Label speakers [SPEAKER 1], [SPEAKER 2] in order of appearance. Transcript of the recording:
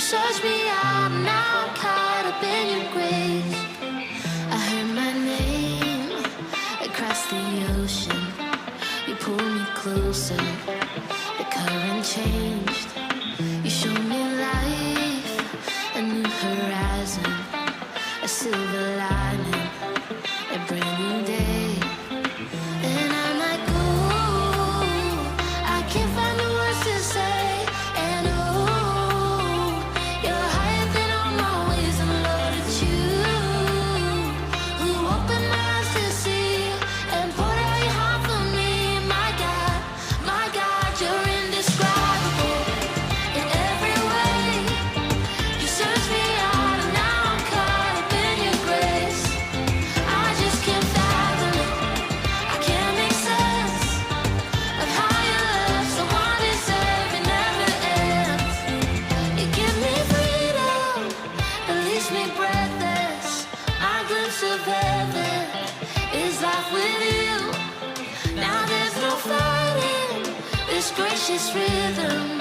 [SPEAKER 1] search me out, now I'm caught up in your grace. I heard my name across the ocean. You pulled me closer, the current changed. You showed me life, a new horizon, a silver lining, a brand new day. And I'm like, ooh, I can't find the words to say. And oh, you're higher than all my ways, and Lord, it's you who opened my eyes to see and poured out your heart for me. My God, you're indescribable in every way. You search me out, and now I'm caught up in your grace. I just can't fathom it. I can't make sense of how your love so undeserved never ends. You give me freedom, release me breathless. My glimpse of heaven is life with you. Now there's no fighting this gracious rhythm.